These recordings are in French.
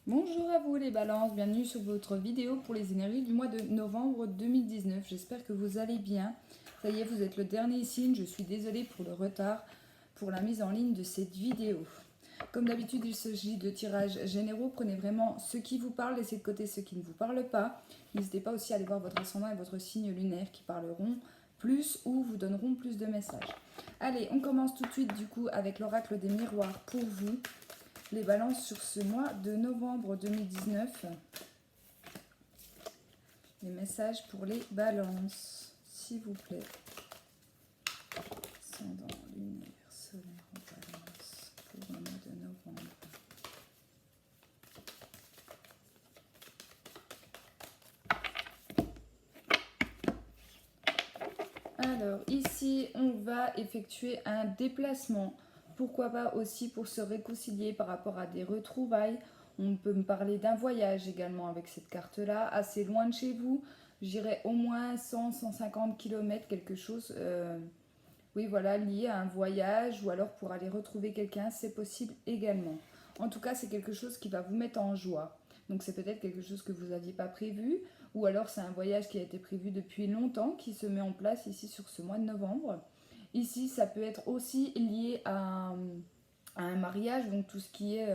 Bonjour à vous les balances, bienvenue sur votre vidéo pour les énergies du mois de novembre 2019. J'espère que vous allez bien. Ça y est, vous êtes le dernier signe, je suis désolée pour le retard pour la mise en ligne de cette vidéo. Comme d'habitude, il s'agit de tirages généraux, prenez vraiment ce qui vous parle, laissez de côté ce qui ne vous parle pas. N'hésitez pas aussi à aller voir votre ascendant et votre signe lunaire qui parleront plus ou vous donneront plus de messages. Allez, on commence tout de suite du coup avec l'oracle des miroirs pour vous. Les balances sur ce mois de novembre 2019. Les messages pour les balances, s'il vous plaît. Ascendant, lunaire, solaire en balance pour le mois de novembre. Alors, ici, on va effectuer un déplacement. Pourquoi pas aussi pour se réconcilier par rapport à des retrouvailles. On peut me parler d'un voyage également avec cette carte-là, assez loin de chez vous. J'irais au moins 100-150 km, quelque chose, oui voilà, lié à un voyage ou alors pour aller retrouver quelqu'un, c'est possible également. En tout cas, c'est quelque chose qui va vous mettre en joie. Donc c'est peut-être quelque chose que vous n'aviez pas prévu, ou alors c'est un voyage qui a été prévu depuis longtemps, qui se met en place ici sur ce mois de novembre. Ici, ça peut être aussi lié à un mariage, donc tout ce qui est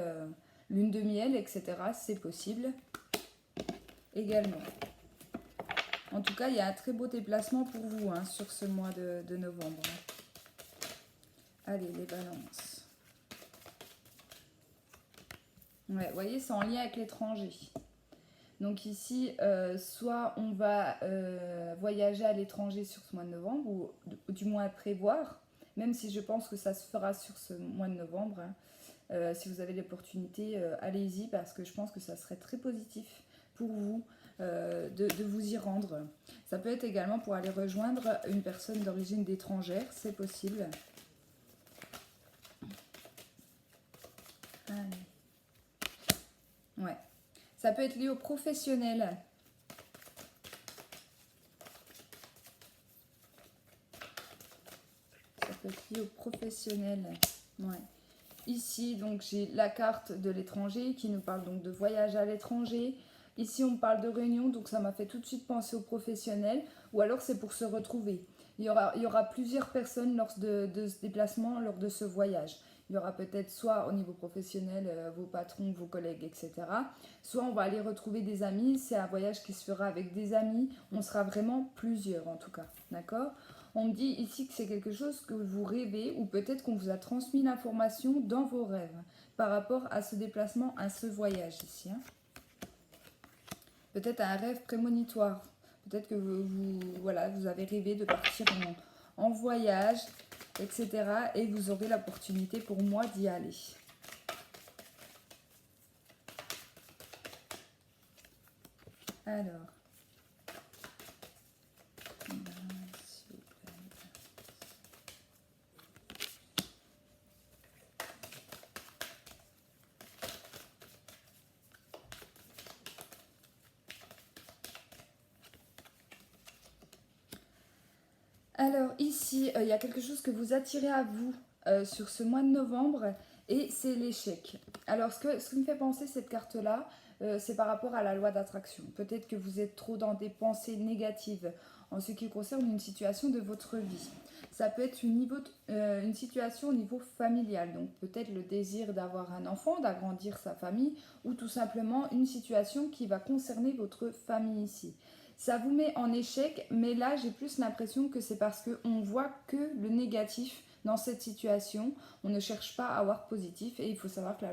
lune de miel, etc. C'est possible également. En tout cas, il y a un très beau déplacement pour vous sur ce mois de novembre. Allez, les balances. Ouais, vous voyez, c'est en lien avec l'étranger. Donc ici, soit on va voyager à l'étranger sur ce mois de novembre, ou du moins prévoir, même si je pense que ça se fera sur ce mois de novembre. Si vous avez l'opportunité, allez-y, parce que je pense que ça serait très positif pour vous de vous y rendre. Ça peut être également pour aller rejoindre une personne d'origine étrangère, c'est possible. Allez. Ouais. Ça peut être lié au professionnel. Ça peut être lié au professionnel. Ouais. Ici, donc, j'ai la carte de l'étranger qui nous parle donc de voyage à l'étranger. Ici, on parle de réunion, donc ça m'a fait tout de suite penser au professionnel. Ou alors, c'est pour se retrouver. Il y aura plusieurs personnes lors de ce déplacement, lors de ce voyage. Il y aura peut-être soit au niveau professionnel, vos patrons, vos collègues, etc. Soit on va aller retrouver des amis. C'est un voyage qui se fera avec des amis. On sera vraiment plusieurs en tout cas. D'accord ? On me dit ici que c'est quelque chose que vous rêvez ou peut-être qu'on vous a transmis l'information dans vos rêves par rapport à ce déplacement, à ce voyage ici. Peut-être un rêve prémonitoire. Peut-être que voilà, vous avez rêvé de partir en voyage, etc. Et vous aurez l'opportunité pour moi d'y aller. Alors. Alors ici, il y a quelque chose que vous attirez à vous sur ce mois de novembre et c'est l'échec. Alors ce qui me fait penser cette carte-là, c'est par rapport à la loi d'attraction. Peut-être que vous êtes trop dans des pensées négatives en ce qui concerne une situation de votre vie. Ça peut être une situation au niveau familial, donc peut-être le désir d'avoir un enfant, d'agrandir sa famille, ou tout simplement une situation qui va concerner votre famille ici. Ça vous met en échec, mais là j'ai plus l'impression que c'est parce qu'on voit que le négatif dans cette situation. On ne cherche pas à avoir positif et il faut savoir que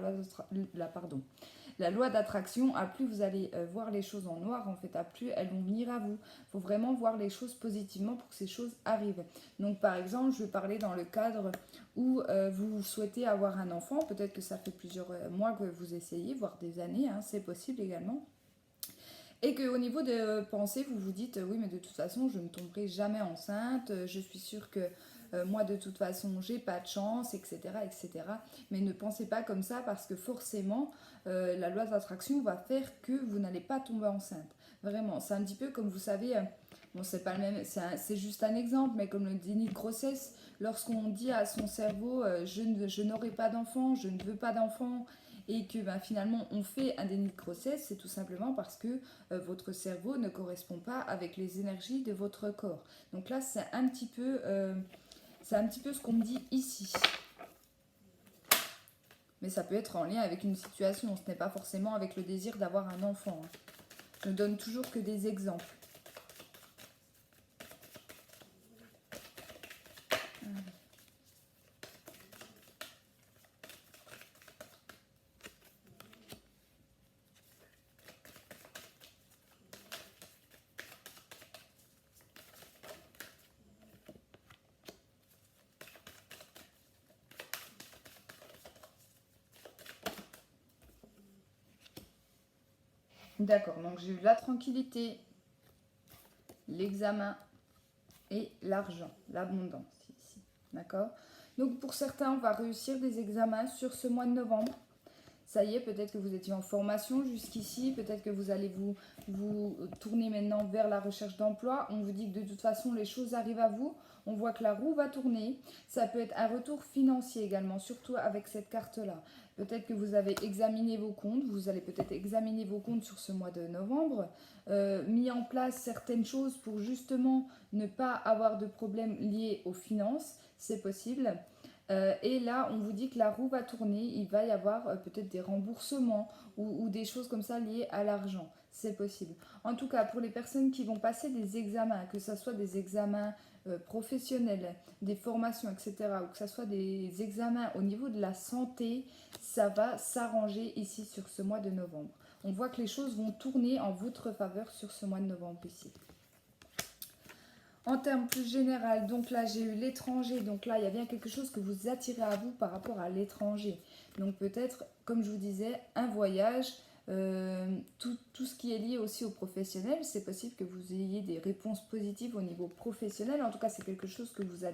la loi d'attraction, à plus vous allez voir les choses en noir, en fait, à plus elles vont venir à vous. Il faut vraiment voir les choses positivement pour que ces choses arrivent. Donc par exemple, je vais parler dans le cadre où vous souhaitez avoir un enfant, peut-être que ça fait plusieurs mois que vous essayez, voire des années, c'est possible également. Et qu'au niveau de pensée, vous vous dites oui, mais de toute façon, je ne tomberai jamais enceinte, je suis sûre que moi, de toute façon, j'ai pas de chance, etc., etc. Mais ne pensez pas comme ça parce que forcément, la loi d'attraction va faire que vous n'allez pas tomber enceinte. Vraiment, c'est un petit peu comme vous savez, bon, c'est pas le même, c'est juste un exemple, mais comme le déni de grossesse, lorsqu'on dit à son cerveau je n'aurai pas d'enfant, je ne veux pas d'enfant, et que ben, finalement on fait un déni de grossesse, c'est tout simplement parce que votre cerveau ne correspond pas avec les énergies de votre corps. Donc là, c'est un petit peu ce qu'on me dit ici. Mais ça peut être en lien avec une situation, ce n'est pas forcément avec le désir d'avoir un enfant. Je ne donne toujours que des exemples. D'accord, donc j'ai eu la tranquillité, l'examen et l'argent, l'abondance ici. D'accord? Donc pour certains, on va réussir des examens sur ce mois de novembre. Ça y est, peut-être que vous étiez en formation jusqu'ici, peut-être que vous allez vous tourner maintenant vers la recherche d'emploi. On vous dit que de toute façon, les choses arrivent à vous. On voit que la roue va tourner. Ça peut être un retour financier également, surtout avec cette carte-là. Peut-être que vous avez examiné vos comptes, vous allez peut-être examiner vos comptes sur ce mois de novembre, mis en place certaines choses pour justement ne pas avoir de problèmes liés aux finances, c'est possible. Et là, on vous dit que la roue va tourner, il va y avoir peut-être des remboursements ou des choses comme ça liées à l'argent. C'est possible. En tout cas, pour les personnes qui vont passer des examens, que ce soit des examens professionnels, des formations, etc., ou que ce soit des examens au niveau de la santé, ça va s'arranger ici sur ce mois de novembre. On voit que les choses vont tourner en votre faveur sur ce mois de novembre ici. En termes plus général, donc là j'ai eu l'étranger, donc là il y a bien quelque chose que vous attirez à vous par rapport à l'étranger. Donc peut-être, comme je vous disais, un voyage, tout ce qui est lié aussi au professionnel, c'est possible que vous ayez des réponses positives au niveau professionnel. En tout cas, c'est quelque chose que vous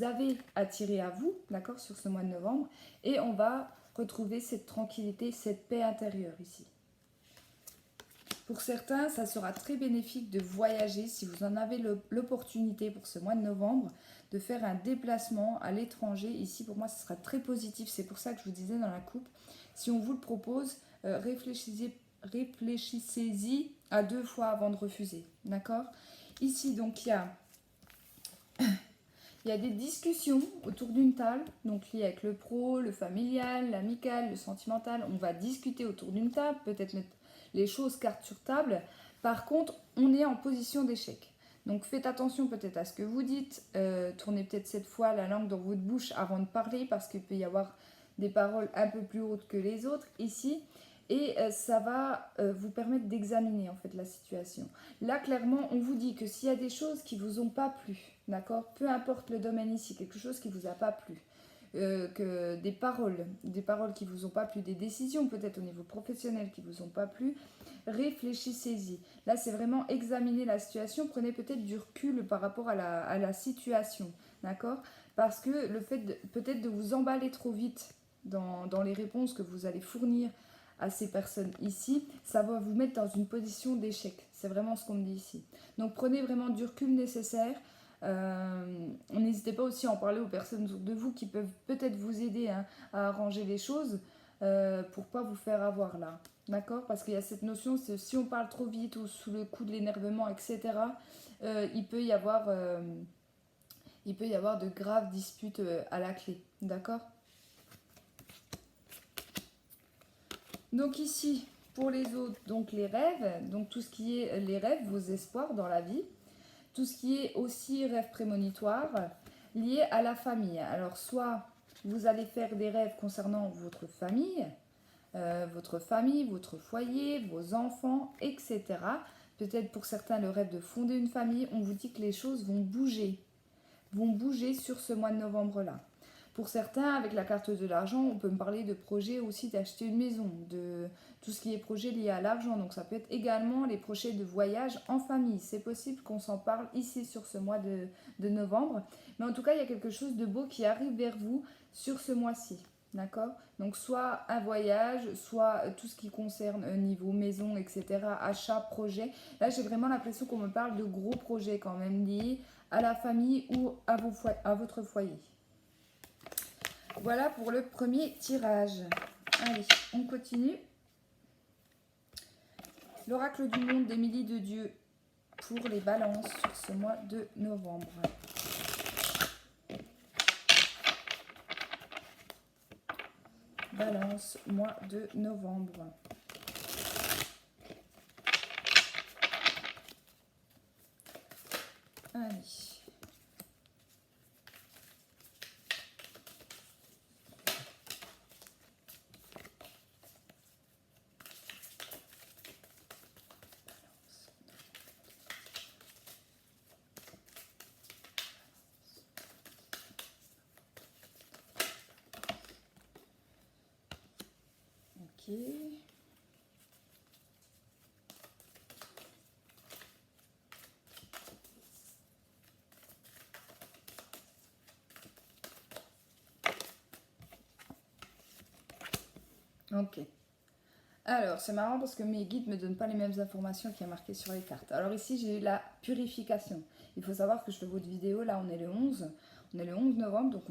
avez attiré à vous, d'accord, sur ce mois de novembre. Et on va retrouver cette tranquillité, cette paix intérieure ici. Pour certains, ça sera très bénéfique de voyager si vous en avez l'opportunité pour ce mois de novembre, de faire un déplacement à l'étranger. Ici, pour moi, ce sera très positif. C'est pour ça que je vous disais dans la coupe, si on vous le propose, réfléchissez-y à 2 fois avant de refuser. D'accord? Ici, donc, il y a des discussions autour d'une table, donc liées avec le pro, le familial, l'amical, le sentimental. On va discuter autour d'une table, peut-être mettre les choses carte sur table. Par contre, on est en position d'échec. Donc faites attention peut-être à ce que vous dites. Tournez peut-être cette fois la langue dans votre bouche avant de parler parce qu'il peut y avoir des paroles un peu plus hautes que les autres ici. Et ça va vous permettre d'examiner en fait la situation. Là, clairement, on vous dit que s'il y a des choses qui ne vous ont pas plu, d'accord, peu importe le domaine ici, quelque chose qui ne vous a pas plu, que des paroles qui ne vous ont pas plu, des décisions peut-être au niveau professionnel qui ne vous ont pas plu, réfléchissez-y. Là, c'est vraiment examiner la situation, prenez peut-être du recul par rapport à la situation, d'accord? Parce que le fait peut-être de vous emballer trop vite dans les réponses que vous allez fournir à ces personnes ici, ça va vous mettre dans une position d'échec. C'est vraiment ce qu'on me dit ici. Donc prenez vraiment du recul nécessaire. N'hésitez pas aussi à en parler aux personnes autour de vous qui peuvent peut-être vous aider à arranger les choses pour pas vous faire avoir là. D'accord? Parce qu'il y a cette notion, si on parle trop vite ou sous le coup de l'énervement, etc., il peut y avoir de graves disputes à la clé. D'accord? Donc ici, pour les autres, donc les rêves, donc tout ce qui est les rêves, vos espoirs dans la vie, tout ce qui est aussi rêves prémonitoires liés à la famille. Alors soit vous allez faire des rêves concernant votre famille, votre foyer, vos enfants, etc. Peut-être pour certains le rêve de fonder une famille, on vous dit que les choses vont bouger sur ce mois de novembre-là. Pour certains, avec la carte de l'argent, on peut me parler de projets aussi d'acheter une maison, de tout ce qui est projet lié à l'argent. Donc ça peut être également les projets de voyage en famille. C'est possible qu'on s'en parle ici sur ce mois de novembre. Mais en tout cas, il y a quelque chose de beau qui arrive vers vous sur ce mois-ci. D'accord? Donc soit un voyage, soit tout ce qui concerne niveau maison, etc., achat, projet. Là, j'ai vraiment l'impression qu'on me parle de gros projets quand même liés à la famille ou à votre foyer. Voilà pour le premier tirage. Allez, on continue. L'oracle du monde d'Émilie de Dieu pour les balances sur ce mois de novembre. Balance, mois de novembre. Allez. Ok. Ok. Alors, c'est marrant parce que mes guides ne me donnent pas les mêmes informations qu'il y a marqué sur les cartes. Alors ici, j'ai eu la purification. Il faut savoir que je fais votre vidéo, là on est le 11. On est le 11 novembre, donc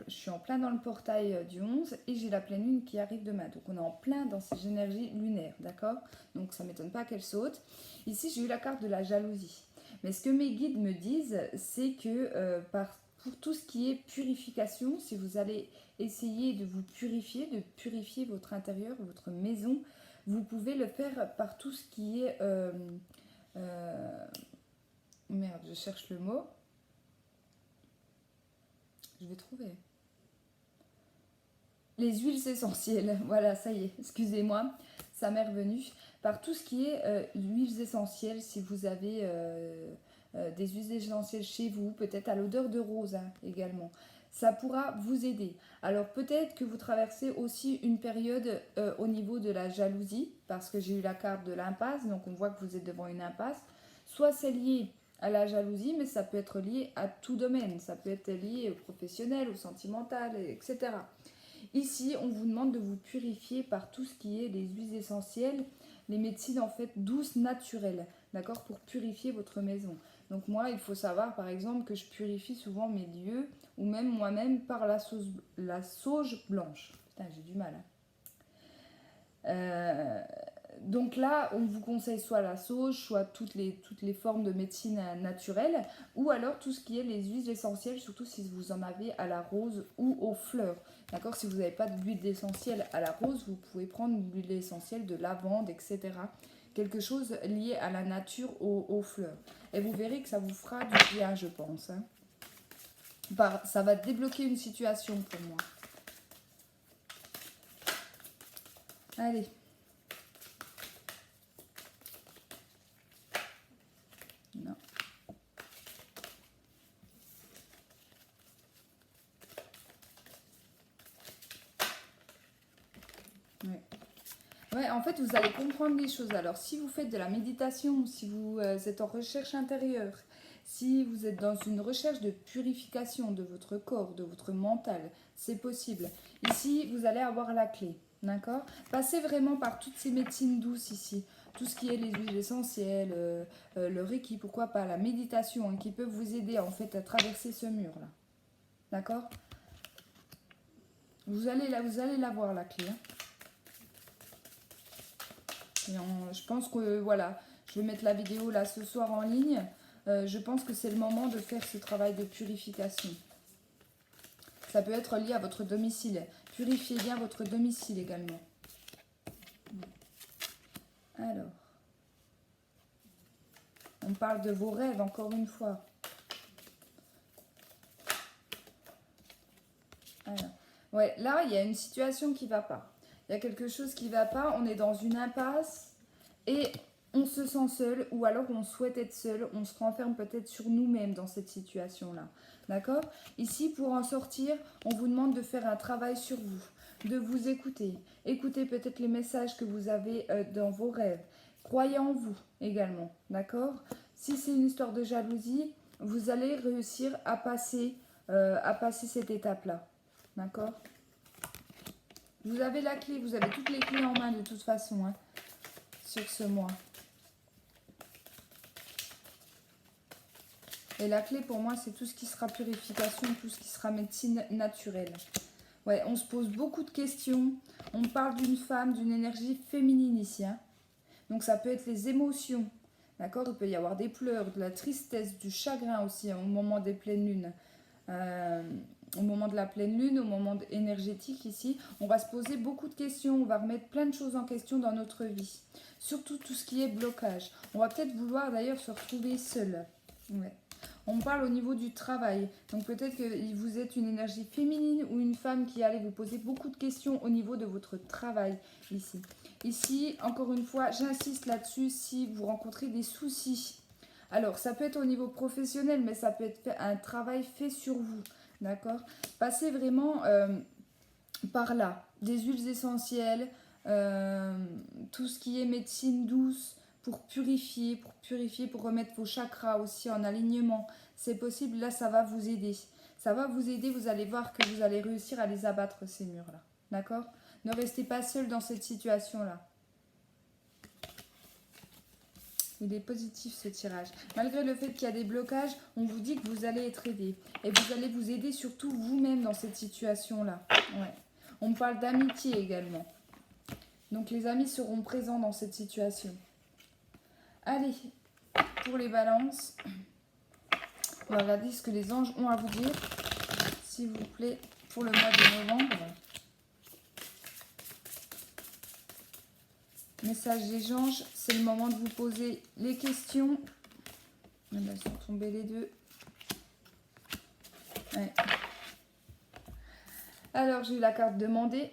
je suis en plein dans le portail du 11 et j'ai la pleine lune qui arrive demain. Donc on est en plein dans ces énergies lunaires, d'accord? Donc ça ne m'étonne pas qu'elle saute. Ici, j'ai eu la carte de la jalousie. Mais ce que mes guides me disent, c'est que pour tout ce qui est purification, si vous allez essayer de vous purifier, de purifier votre intérieur, votre maison, vous pouvez le faire par tout ce qui est... merde, je cherche le mot. Je vais trouver. Les huiles essentielles. Voilà, ça y est, excusez-moi, ça m'est revenu. Par tout ce qui est huiles essentielles, si vous avez des huiles essentielles chez vous, peut-être à l'odeur de rose hein, également. Ça pourra vous aider. Alors peut-être que vous traversez aussi une période au niveau de la jalousie, parce que j'ai eu la carte de l'impasse, donc on voit que vous êtes devant une impasse. Soit c'est lié à la jalousie, mais ça peut être lié à tout domaine. Ça peut être lié au professionnel, au sentimental, etc. Ici, on vous demande de vous purifier par tout ce qui est les huiles essentielles, les médecines en fait douces, naturelles, d'accord, pour purifier votre maison. Donc moi, il faut savoir par exemple que je purifie souvent mes lieux ou même moi-même par la sauge blanche. Putain, j'ai du mal. Donc là, on vous conseille soit la sauge, soit toutes les formes de médecine naturelle, ou alors tout ce qui est les huiles essentielles, surtout si vous en avez à la rose ou aux fleurs. D'accord? Si vous n'avez pas d'huile essentielle à la rose, vous pouvez prendre une huile essentielle de lavande, etc. Quelque chose lié à la nature, aux fleurs. Et vous verrez que ça vous fera du bien, je pense. Hein. Ça va débloquer une situation pour moi. Allez. Non. Ouais. Ouais, en fait, vous allez comprendre les choses. Alors, si vous faites de la méditation, si vous êtes en recherche intérieure, si vous êtes dans une recherche de purification de votre corps, de votre mental, c'est possible. Ici, vous allez avoir la clé, d'accord? Passez vraiment par toutes ces médecines douces ici. Tout ce qui est les huiles essentielles, le Reiki, pourquoi pas, la méditation, hein, qui peuvent vous aider en fait à traverser ce mur-là. D'accord? Vous allez la voir, la clé. Hein. Je pense que voilà, je vais mettre la vidéo là ce soir en ligne. Je pense que c'est le moment de faire ce travail de purification. Ça peut être lié à votre domicile. Purifiez bien votre domicile également. Alors, on parle de vos rêves encore une fois. Alors, ouais, là, il y a une situation qui ne va pas. Il y a quelque chose qui ne va pas. On est dans une impasse et on se sent seul ou alors on souhaite être seul. On se renferme peut-être sur nous-mêmes dans cette situation-là. D'accord? Ici, pour en sortir, on vous demande de faire un travail sur vous, de vous écouter. Écoutez peut-être les messages que vous avez dans vos rêves. Croyez en vous également. D'accord? Si c'est une histoire de jalousie, vous allez réussir à passer cette étape-là. D'accord? Vous avez la clé, vous avez toutes les clés en main de toute façon, hein, sur ce mois. Et la clé pour moi, c'est tout ce qui sera purification, tout ce qui sera médecine naturelle. Ouais, on se pose beaucoup de questions. On parle d'une femme, d'une énergie féminine ici. Hein. Donc ça peut être les émotions. D'accord? Il peut y avoir des pleurs, de la tristesse, du chagrin aussi hein, au moment des pleines lunes. Euh, au moment de la pleine lune, au moment énergétique ici, on va se poser beaucoup de questions, on va remettre plein de choses en question dans notre vie. Surtout tout ce qui est blocage. On va peut-être vouloir d'ailleurs se retrouver seul. Ouais. On parle au niveau du travail. Donc peut-être que vous êtes une énergie féminine ou une femme qui allait vous poser beaucoup de questions au niveau de votre travail ici. Ici, encore une fois, j'insiste là-dessus si vous rencontrez des soucis. Alors, ça peut être au niveau professionnel, mais ça peut être un travail fait sur vous. D'accord? Passez vraiment par là. Des huiles essentielles, tout ce qui est médecine douce pour purifier, pour remettre vos chakras aussi en alignement. C'est possible, là, ça va vous aider. Ça va vous aider, vous allez voir que vous allez réussir à les abattre, ces murs-là. D'accord? Ne restez pas seul dans cette situation-là. Il est positif ce tirage. Malgré le fait qu'il y a des blocages, on vous dit que vous allez être aidé. Et vous allez vous aider surtout vous-même dans cette situation-là. Ouais. On me parle d'amitié également. Donc les amis seront présents dans cette situation. Allez, pour les balances, on va regarder ce que les anges ont à vous dire, s'il vous plaît, pour le mois de novembre. Message des anges, c'est le moment de vous poser les questions. Elles sont tombées les deux. Ouais. Alors, j'ai eu la carte demander.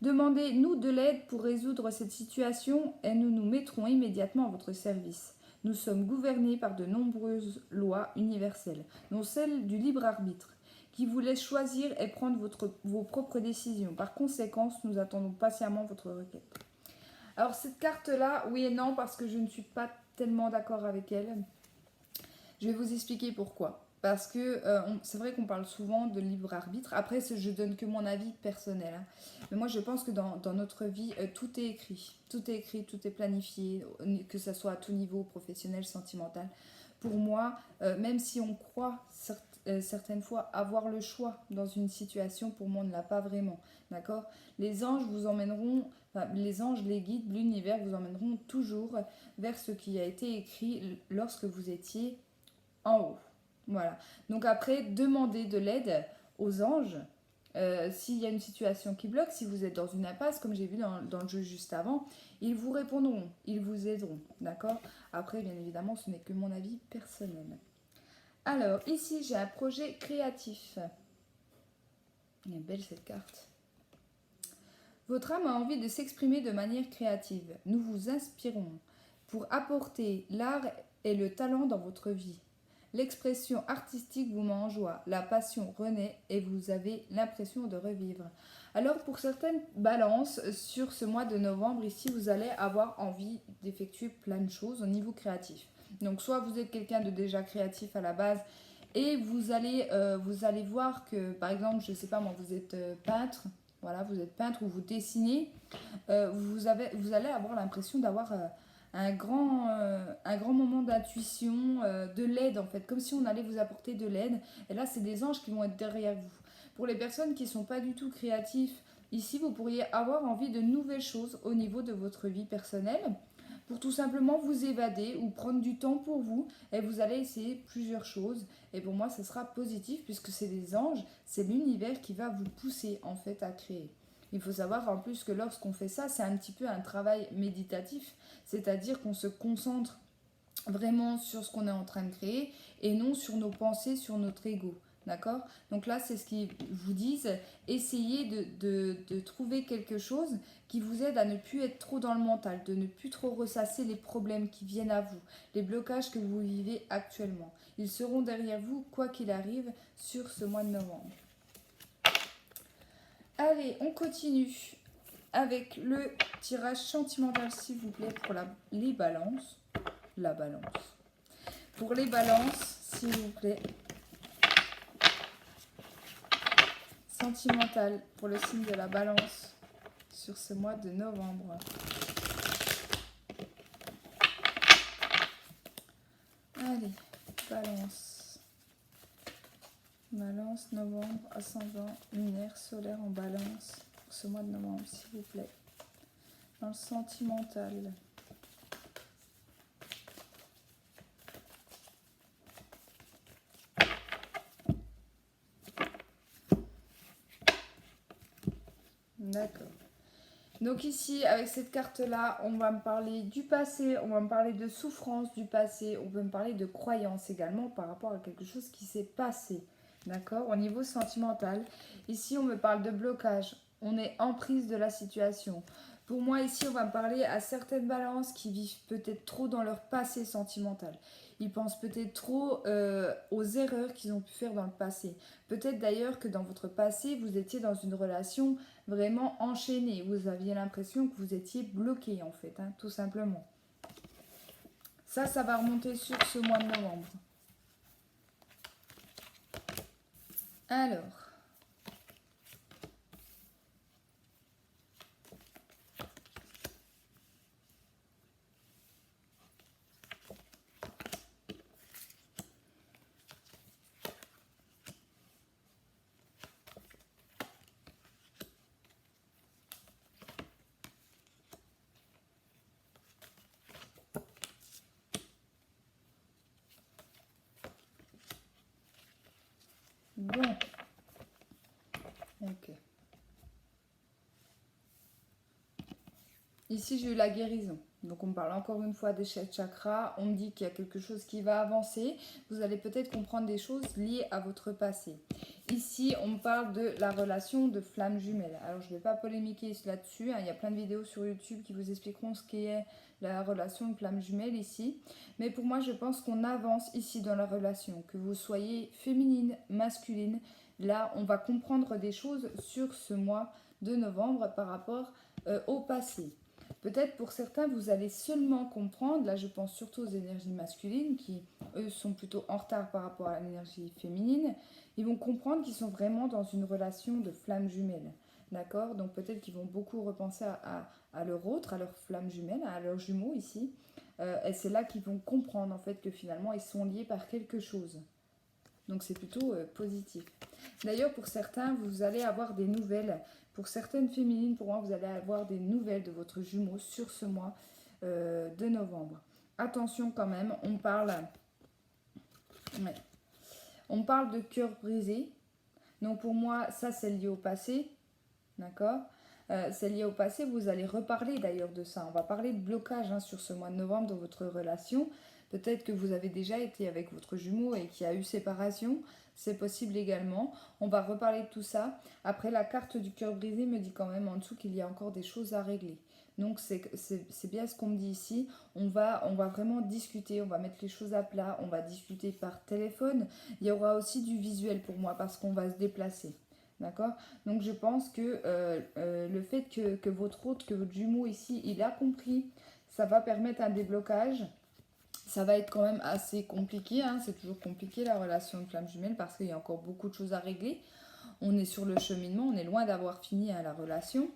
Demandez-nous de l'aide pour résoudre cette situation et nous nous mettrons immédiatement à votre service. Nous sommes gouvernés par de nombreuses lois universelles, dont celle du libre arbitre, qui vous laisse choisir et prendre vos propres décisions. Par conséquent, nous attendons patiemment votre requête. Alors cette carte-là, oui et non, parce que je ne suis pas tellement d'accord avec elle. Je vais vous expliquer pourquoi. Parce que c'est vrai qu'on parle souvent de libre arbitre. Après, je donne que mon avis personnel. Hein. Mais moi, je pense que dans notre vie, tout est écrit. Tout est écrit, tout est planifié, que ce soit à tout niveau, professionnel, sentimental. Pour moi, même si on croit certaines fois avoir le choix dans une situation, pour moi, on ne l'a pas vraiment. D'accord? Les anges vous emmèneront, les anges, les guides, l'univers vous emmèneront toujours vers ce qui a été écrit lorsque vous étiez en haut. Voilà. Donc après, demandez de l'aide aux anges. S'il y a une situation qui bloque, si vous êtes dans une impasse, comme j'ai vu dans le jeu juste avant, ils vous répondront, ils vous aideront. D'accord? Après, bien évidemment, ce n'est que mon avis personnel. Alors, ici, j'ai un projet créatif. Elle est belle cette carte. Votre âme a envie de s'exprimer de manière créative. Nous vous inspirons pour apporter l'art et le talent dans votre vie. L'expression artistique vous met en joie, la passion renaît et vous avez l'impression de revivre. Alors pour certaines balances, sur ce mois de novembre, ici, vous allez avoir envie d'effectuer plein de choses au niveau créatif. Donc soit vous êtes quelqu'un de déjà créatif à la base et vous allez voir que, par exemple, je ne sais pas moi, vous êtes peintre, voilà, vous êtes peintre ou vous dessinez, vous allez avoir l'impression d'avoir un grand moment d'intuition, de l'aide en fait, comme si on allait vous apporter de l'aide. Et là, c'est des anges qui vont être derrière vous. Pour les personnes qui ne sont pas du tout créatifs, ici, vous pourriez avoir envie de nouvelles choses au niveau de votre vie personnelle pour tout simplement vous évader ou prendre du temps pour vous et vous allez essayer plusieurs choses. Et pour moi, ce sera positif puisque c'est des anges, c'est l'univers qui va vous pousser en fait à créer. Il faut savoir en plus que lorsqu'on fait ça, c'est un petit peu un travail méditatif, c'est-à-dire qu'on se concentre vraiment sur ce qu'on est en train de créer et non sur nos pensées, sur notre ego. D'accord? Donc là, c'est ce qu'ils vous disent. Essayez de trouver quelque chose qui vous aide à ne plus être trop dans le mental, de ne plus trop ressasser les problèmes qui viennent à vous, les blocages que vous vivez actuellement. Ils seront derrière vous, quoi qu'il arrive, sur ce mois de novembre. Allez, on continue avec le tirage sentimental, s'il vous plaît, pour les balances. La balance. Pour les balances, s'il vous plaît. Sentimental pour le signe de la balance sur ce mois de novembre. Allez, balance. Balance, novembre, ascendant, lunaire, solaire en balance. Pour ce mois de novembre, s'il vous plaît. Dans le sentimental. D'accord. Donc ici, avec cette carte-là, on va me parler du passé, on va me parler de souffrance du passé, on peut me parler de croyance également par rapport à quelque chose qui s'est passé. D'accord? Au niveau sentimental. Ici, on me parle de blocage. On est en prise de la situation. Pour moi, ici, on va me parler à certaines balances qui vivent peut-être trop dans leur passé sentimental. Ils pensent peut-être trop aux erreurs qu'ils ont pu faire dans le passé. Peut-être d'ailleurs que dans votre passé, vous étiez dans une relation vraiment enchaînée. Vous aviez l'impression que vous étiez bloqué en fait, hein, tout simplement. Ça va remonter sur ce mois de novembre. Alors, bon, ok. Ici, j'ai eu la guérison. Donc, on me parle encore une fois des 7 chakras. On me dit qu'il y a quelque chose qui va avancer. Vous allez peut-être comprendre des choses liées à votre passé. Ici, on me parle de la relation de flamme jumelle. Alors, je ne vais pas polémiquer là-dessus, hein. Il y a plein de vidéos sur YouTube qui vous expliqueront ce qu'est la relation de flamme jumelle ici. Mais pour moi, je pense qu'on avance ici dans la relation. Que vous soyez féminine, masculine. Là, on va comprendre des choses sur ce mois de novembre par rapport au passé. Peut-être pour certains, vous allez seulement comprendre, là je pense surtout aux énergies masculines qui, eux, sont plutôt en retard par rapport à l'énergie féminine. Ils vont comprendre qu'ils sont vraiment dans une relation de flamme jumelle. D'accord? Donc peut-être qu'ils vont beaucoup repenser à leur autre, à leur flamme jumelle, à leurs jumeaux ici. Et c'est là qu'ils vont comprendre en fait que finalement ils sont liés par quelque chose. Donc c'est plutôt positif. D'ailleurs, pour certains, vous allez avoir des nouvelles. Pour certaines féminines, pour moi, vous allez avoir des nouvelles de votre jumeau sur ce mois de novembre. Attention quand même, ouais, on parle de cœur brisé. Donc pour moi, ça c'est lié au passé. D'accord? C'est lié au passé, vous allez reparler d'ailleurs de ça. On va parler de blocage hein, sur ce mois de novembre dans votre relation. Peut-être que vous avez déjà été avec votre jumeau et qu'il y a eu séparation. C'est possible également. On va reparler de tout ça. Après, la carte du cœur brisé me dit quand même en dessous qu'il y a encore des choses à régler. Donc c'est bien ce qu'on me dit ici. On va vraiment discuter, on va mettre les choses à plat, on va discuter par téléphone. Il y aura aussi du visuel pour moi parce qu'on va se déplacer. D'accord? Donc je pense que le fait que votre hôte, que votre jumeau ici, il a compris, ça va permettre un déblocage. Ça va être quand même assez compliqué, hein. C'est toujours compliqué la relation de flamme jumelle parce qu'il y a encore beaucoup de choses à régler. On est sur le cheminement, on est loin d'avoir fini hein, la relation.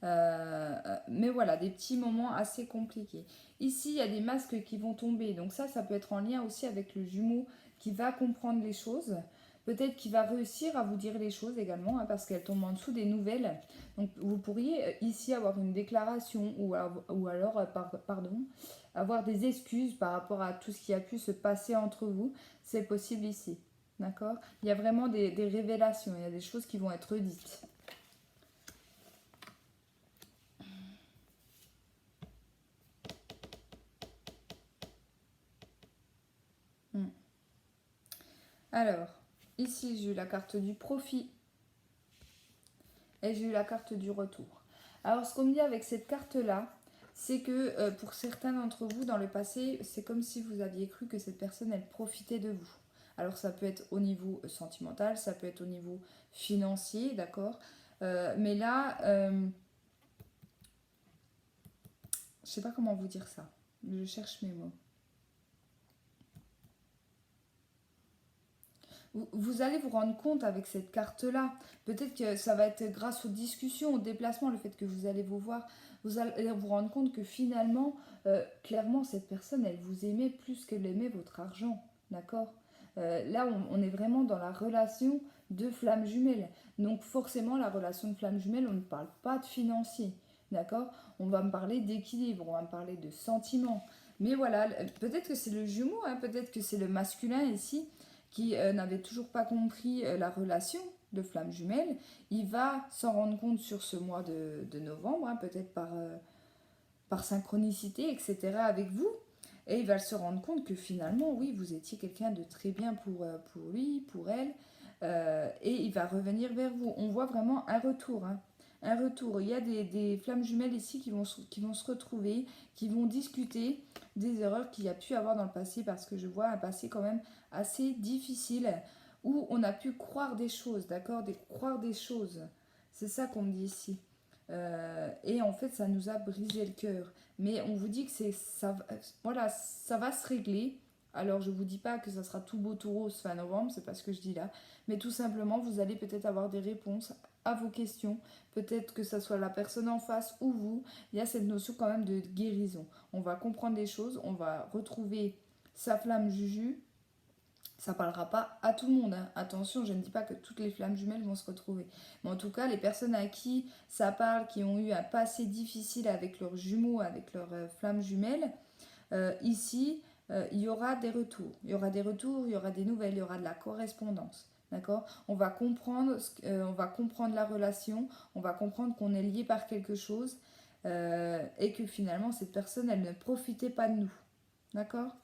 Mais voilà, des petits moments assez compliqués. Ici, il y a des masques qui vont tomber. Donc ça peut être en lien aussi avec le jumeau qui va comprendre les choses. Peut-être qu'il va réussir à vous dire les choses également, hein, parce qu'elle tombe en dessous des nouvelles. Donc vous pourriez ici avoir une déclaration ou alors, pardon, avoir des excuses par rapport à tout ce qui a pu se passer entre vous. C'est possible ici. D'accord? Il y a vraiment des révélations, il y a des choses qui vont être dites. Alors, ici j'ai eu la carte du profit et j'ai eu la carte du retour. Alors ce qu'on me dit avec cette carte-là, c'est que pour certains d'entre vous dans le passé, c'est comme si vous aviez cru que cette personne, elle profitait de vous. Alors ça peut être au niveau sentimental, ça peut être au niveau financier, d'accord. Mais là, je sais pas comment vous dire ça. Je cherche mes mots. Vous allez vous rendre compte avec cette carte-là, peut-être que ça va être grâce aux discussions, aux déplacements, le fait que vous allez vous voir, vous allez vous rendre compte que finalement, clairement, cette personne, elle vous aimait plus qu'elle aimait votre argent, d'accord? Là, on est vraiment dans la relation de flamme jumelle. Donc forcément, la relation de flamme jumelle, on ne parle pas de financier. D'accord? On va me parler d'équilibre, on va me parler de sentiments. Mais voilà, peut-être que c'est le jumeau, hein, peut-être que c'est le masculin ici qui n'avait toujours pas compris la relation de flamme jumelle. Il va s'en rendre compte sur ce mois de novembre, hein, peut-être par synchronicité, etc. avec vous. Et il va se rendre compte que finalement, oui, vous étiez quelqu'un de très bien pour lui, pour elle. Et il va revenir vers vous. On voit vraiment un retour. Hein. Un retour. Il y a des flammes jumelles ici qui vont se retrouver, qui vont discuter des erreurs qu'il y a pu avoir dans le passé, parce que je vois un passé quand même assez difficile, où on a pu croire des choses, d'accord, croire des choses. C'est ça qu'on me dit ici. Et en fait, ça nous a brisé le cœur. Mais on vous dit que voilà, ça va se régler. Alors, je ne vous dis pas que ça sera tout beau, tout rose fin novembre, c'est pas ce que je dis là. Mais tout simplement, vous allez peut-être avoir des réponses à vos questions. Peut-être que ce soit la personne en face ou vous. Il y a cette notion quand même de guérison. On va comprendre des choses, on va retrouver sa flamme Juju. Ça parlera pas à tout le monde. Hein. Attention, je ne dis pas que toutes les flammes jumelles vont se retrouver. Mais en tout cas, les personnes à qui ça parle, qui ont eu un passé difficile avec leurs jumeaux, avec leurs flammes jumelles, ici, il y aura des retours. Il y aura des retours, il y aura des nouvelles, il y aura de la correspondance. D'accord? On va comprendre la relation, on va comprendre qu'on est lié par quelque chose et que finalement, cette personne, elle ne profitait pas de nous. D'accord?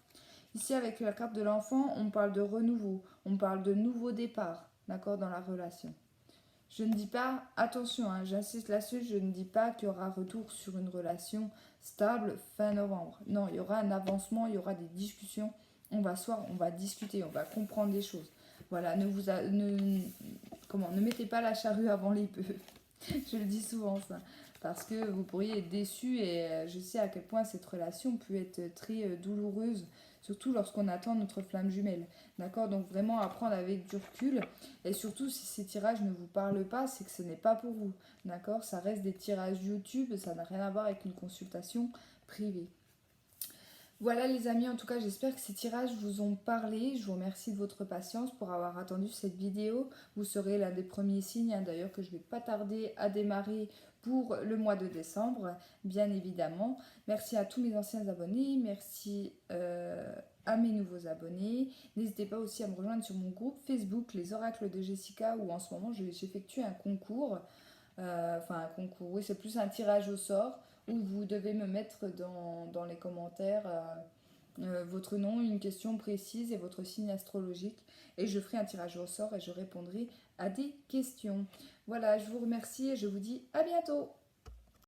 Ici, avec la carte de l'enfant, on parle de renouveau, on parle de nouveau départ, d'accord, dans la relation. Je ne dis pas, attention, hein, j'insiste là-dessus, je ne dis pas qu'il y aura retour sur une relation stable fin novembre. Non, il y aura un avancement, il y aura des discussions, on va s'asseoir, on va discuter, on va comprendre des choses. Voilà, ne mettez pas la charrue avant les bœufs. Je le dis souvent ça. Parce que vous pourriez être déçu et je sais à quel point cette relation peut être très douloureuse, surtout lorsqu'on attend notre flamme jumelle. D'accord? Donc vraiment apprendre avec du recul. Et surtout si ces tirages ne vous parlent pas, c'est que ce n'est pas pour vous. D'accord? Ça reste des tirages YouTube, ça n'a rien à voir avec une consultation privée. Voilà les amis, en tout cas j'espère que ces tirages vous ont parlé. Je vous remercie de votre patience pour avoir attendu cette vidéo. Vous serez l'un des premiers signes, hein, d'ailleurs, que je ne vais pas tarder à démarrer pour le mois de décembre, bien évidemment. Merci à tous mes anciens abonnés, merci à mes nouveaux abonnés. N'hésitez pas aussi à me rejoindre sur mon groupe Facebook, les oracles de Jessica, où en ce moment j'effectue un concours. Un concours, oui, c'est plus un tirage au sort où vous devez me mettre dans les commentaires votre nom, une question précise et votre signe astrologique. Et je ferai un tirage au sort et je répondrai à des questions. Voilà, je vous remercie et je vous dis à bientôt.